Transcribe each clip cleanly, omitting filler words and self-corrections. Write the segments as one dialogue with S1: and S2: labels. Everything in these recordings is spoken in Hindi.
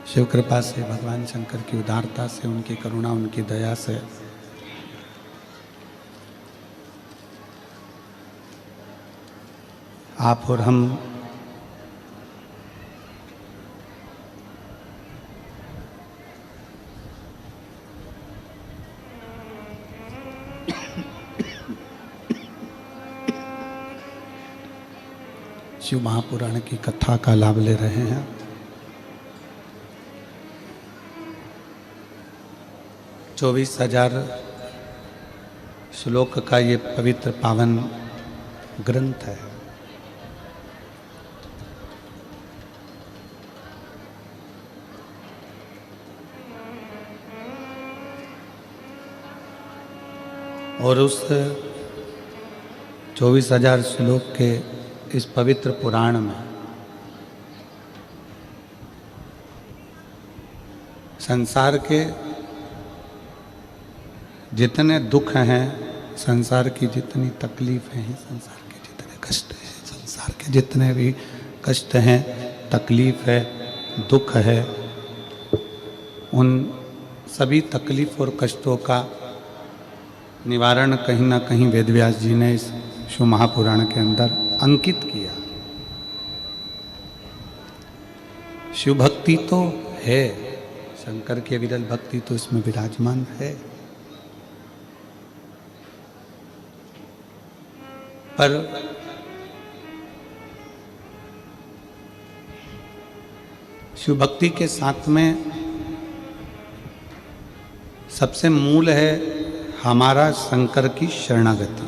S1: शिव कृपा से, भगवान शंकर की उदारता से, उनकी करुणा, उनकी दया से आप और हम शिव महापुराण की कथा का लाभ ले रहे हैं। चौबीस 24,000 श्लोक का ये पवित्र पावन ग्रंथ है। और उस 24,000 श्लोक के इस पवित्र पुराण में संसार के जितने दुख हैं, संसार की जितनी तकलीफें हैं, संसार के जितने कष्ट हैं, संसार के जितने भी कष्ट हैं, तकलीफ है, दुख है, उन सभी तकलीफ और कष्टों का निवारण कहीं ना कहीं वेदव्यास जी ने इस शिव महापुराण के अंदर अंकित किया। शिव भक्ति तो है, शंकर की अविरल भक्ति तो इसमें विराजमान है, पर शिव भक्ति के साथ में सबसे मूल है हमारा शंकर की शरणागति।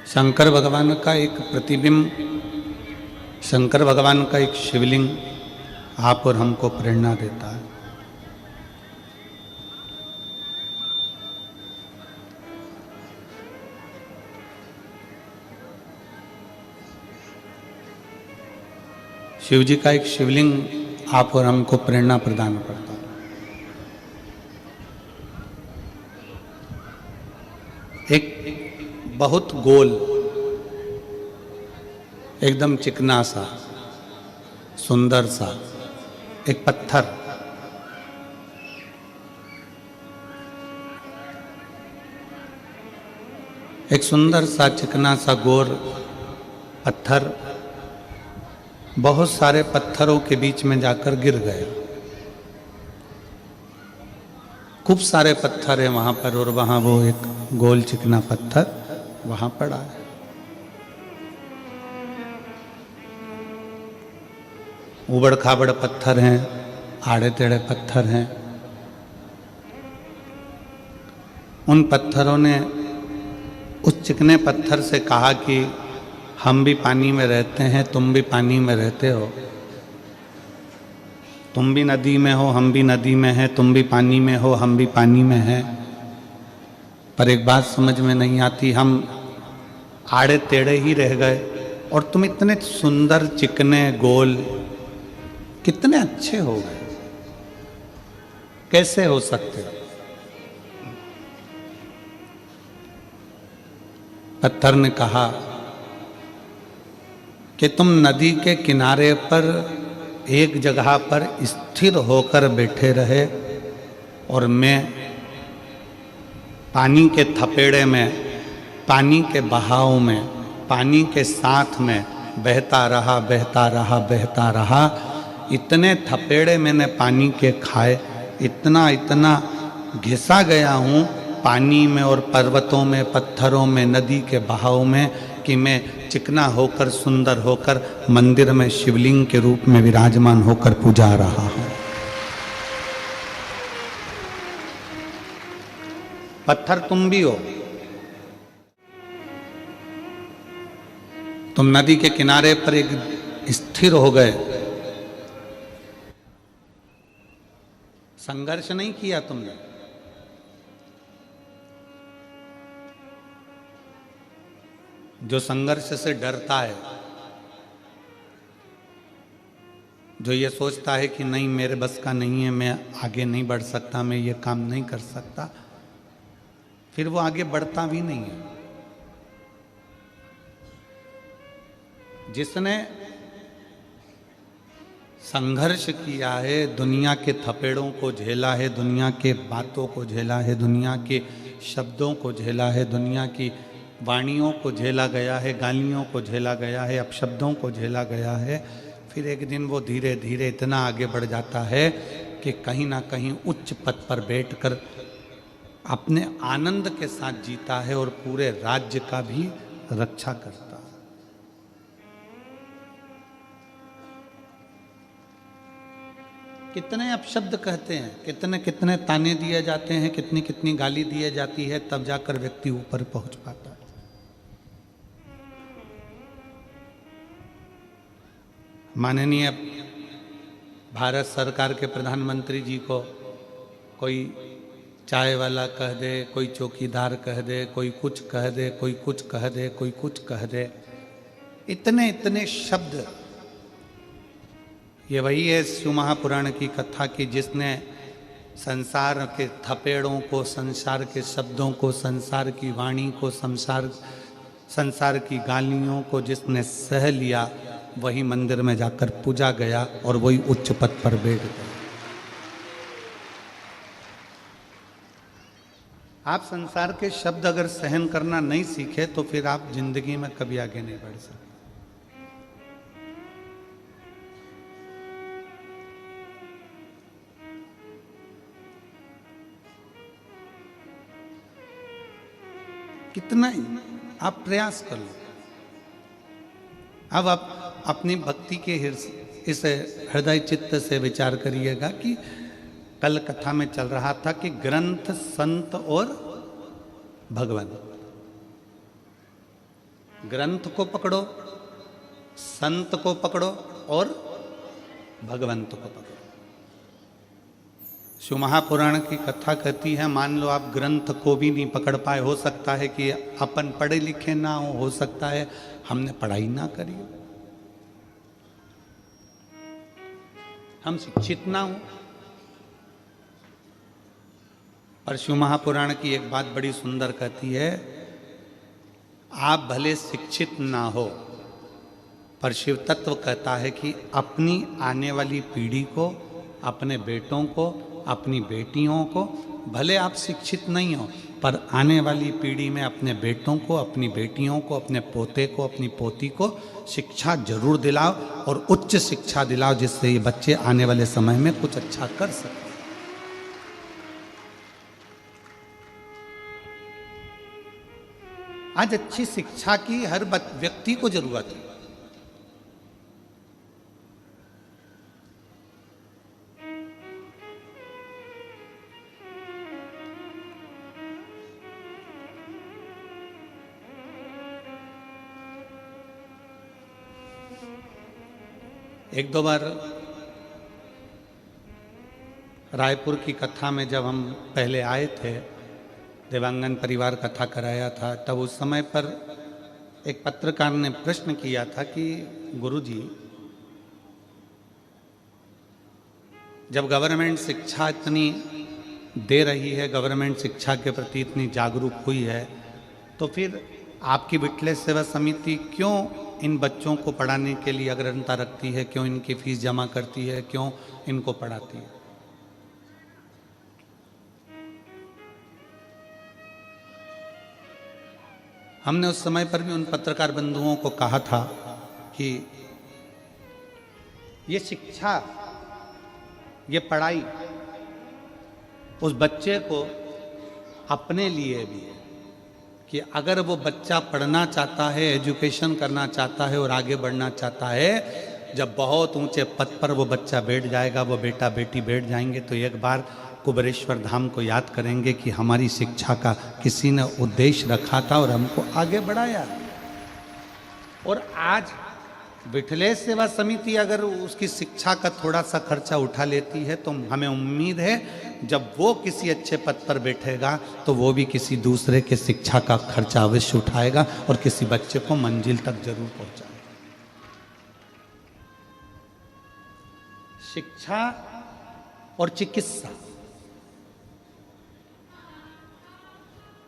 S1: शंकर भगवान का एक प्रतिबिंब, शंकर भगवान का एक शिवलिंग आप और हमको प्रेरणा देता है। शिव जी का एक शिवलिंग आप और हमको प्रेरणा प्रदान करता है। एक बहुत गोल, एकदम चिकना सा, सुंदर सा एक पत्थर, एक सुंदर सा चिकना सा गोर पत्थर बहुत सारे पत्थरों के बीच में जाकर गिर गया। खूब सारे पत्थर है वहां पर, और वहां वो एक गोल चिकना पत्थर वहां पड़ा है। उबड़ खाबड़ पत्थर हैं, आड़े टेढ़े पत्थर हैं। उन पत्थरों ने उस चिकने पत्थर से कहा कि हम भी पानी में रहते हैं, तुम भी पानी में रहते हो, तुम भी नदी में हो, हम भी नदी में हैं, तुम भी पानी में हो, हम भी पानी में हैं। पर एक बात समझ में नहीं आती, हम आड़े टेढ़े ही रह गए और तुम इतने सुंदर चिकने गोल कितने अच्छे हो गए, कैसे हो सकते? पत्थर ने कहा कि तुम नदी के किनारे पर एक जगह पर स्थिर होकर बैठे रहे और मैं पानी के थपेड़े में, पानी के बहाव में, पानी के साथ में बहता रहा, बहता रहा, बहता रहा। इतने थपेड़े मैंने पानी के खाए, इतना इतना घिसा गया हूँ पानी में और पर्वतों में, पत्थरों में, नदी के बहाव में, कि मैं चिकना होकर, सुंदर होकर मंदिर में शिवलिंग के रूप में विराजमान होकर पूजा रहा हूं। पत्थर तुम भी हो, तुम नदी के किनारे पर एक स्थिर हो गए, संघर्ष नहीं किया तुमने। जो संघर्ष से डरता है, जो ये सोचता है कि नहीं मेरे बस का नहीं है, मैं आगे नहीं बढ़ सकता, मैं ये काम नहीं कर सकता, फिर वो आगे बढ़ता भी नहीं है। जिसने संघर्ष किया है, दुनिया के थपेड़ों को झेला है, दुनिया के बातों को झेला है, दुनिया के शब्दों को झेला है, दुनिया की वाणियों को झेला गया है, गालियों को झेला गया है, अपशब्दों को झेला गया है, फिर एक दिन वो धीरे धीरे इतना आगे बढ़ जाता है कि कहीं ना कहीं उच्च पद पर बैठकर अपने आनंद के साथ जीता है और पूरे राज्य का भी रक्षा करता है। कितने अपशब्द कहते हैं, कितने कितने ताने दिए जाते हैं, कितनी कितनी गाली दिए जाती है, तब जाकर व्यक्ति ऊपर पहुंच पाता है। माननीय भारत सरकार के प्रधानमंत्री जी को कोई चाय वाला कह दे, कोई चौकीदार कह दे, कोई कुछ कह दे, कोई कुछ कह दे, कोई कुछ कह दे, इतने इतने शब्द। ये वही है शिव महापुराण की कथा की जिसने संसार के थपेड़ों को, संसार के शब्दों को, संसार की वाणी को, संसार की गालियों को जिसने सह लिया, वही मंदिर में जाकर पूजा गया और वही उच्च पद पर बैठ गया। आप संसार के शब्द अगर सहन करना नहीं सीखे तो फिर आप जिंदगी में कभी आगे नहीं बढ़ सकते। कितना ही आप प्रयास कर लो। अब आप अपनी भक्ति के इस हृदय चित्त से विचार करिएगा कि कल कथा में चल रहा था कि ग्रंथ, संत और भगवान। ग्रंथ को पकड़ो, संत को पकड़ो और भगवंत को पकड़ो। शिव महापुराण की कथा कहती है, मान लो आप ग्रंथ को भी नहीं पकड़ पाए, हो सकता है कि अपन पढ़े लिखे ना हो सकता है हमने पढ़ाई ना करी, हम शिक्षित ना हो। पर शिव महापुराण की एक बात बड़ी सुंदर कहती है, आप भले शिक्षित ना हो पर शिव तत्व कहता है कि अपनी आने वाली पीढ़ी को, अपने बेटों को, अपनी बेटियों को, भले आप शिक्षित नहीं हो पर आने वाली पीढ़ी में अपने बेटों को, अपनी बेटियों को, अपने पोते को, अपनी पोती को शिक्षा जरूर दिलाओ और उच्च शिक्षा दिलाओ, जिससे ये बच्चे आने वाले समय में कुछ अच्छा कर सकें। आज अच्छी शिक्षा की हर व्यक्ति को जरूरत है। एक दो बार रायपुर की कथा में जब हम पहले आए थे, देवांगन परिवार कथा कराया था, तब उस समय पर एक पत्रकार ने प्रश्न किया था कि गुरुजी, जब गवर्नमेंट शिक्षा इतनी दे रही है, गवर्नमेंट शिक्षा के प्रति इतनी जागरूक हुई है, तो फिर आपकी विठले सेवा समिति क्यों इन बच्चों को पढ़ाने के लिए अग्रता रखती है, क्यों इनकी फीस जमा करती है, क्यों इनको पढ़ाती है? हमने उस समय पर भी उन पत्रकार बंधुओं को कहा था कि ये शिक्षा, ये पढ़ाई उस बच्चे को अपने लिए भी है कि अगर वो बच्चा पढ़ना चाहता है, एजुकेशन करना चाहता है और आगे बढ़ना चाहता है, जब बहुत ऊंचे पद पर वो बच्चा बैठ जाएगा, वो बेटा बेटी बैठ जाएंगे, तो एक बार कुबेरेश्वर धाम को याद करेंगे कि हमारी शिक्षा का किसी ने उद्देश्य रखा था और हमको आगे बढ़ाया। और आज विठले सेवा समिति अगर उसकी शिक्षा का थोड़ा सा खर्चा उठा लेती है, तो हमें उम्मीद है जब वो किसी अच्छे पद पर बैठेगा तो वो भी किसी दूसरे के शिक्षा का खर्चा अवश्य उठाएगा और किसी बच्चे को मंजिल तक जरूर पहुंचाएगा। शिक्षा और चिकित्सा,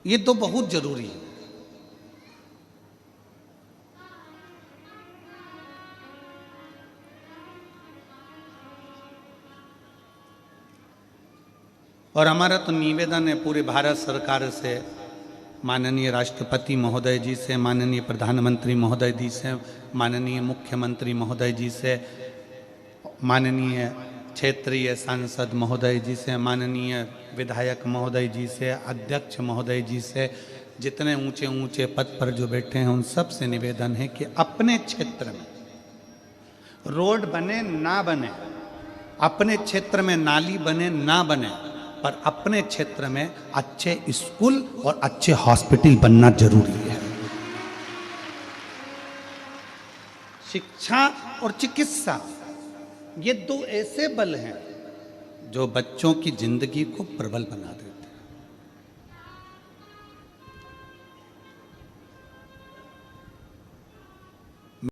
S1: ये तो बहुत जरूरी है। और हमारा तो निवेदन है पूरे भारत सरकार से, माननीय राष्ट्रपति महोदय जी से, माननीय प्रधानमंत्री महोदय जी से, माननीय मुख्यमंत्री महोदय जी से, माननीय क्षेत्रीय सांसद महोदय जी से, माननीय विधायक महोदय जी से, अध्यक्ष महोदय जी से, जितने ऊंचे ऊंचे पद पर जो बैठे हैं उन सब से निवेदन है कि अपने क्षेत्र में रोड बने ना बने, अपने क्षेत्र में नाली बने ना बने, पर अपने क्षेत्र में अच्छे स्कूल और अच्छे हॉस्पिटल बनना जरूरी है। शिक्षा और चिकित्सा ये दो ऐसे बल हैं जो बच्चों की जिंदगी को प्रबल बना देते हैं।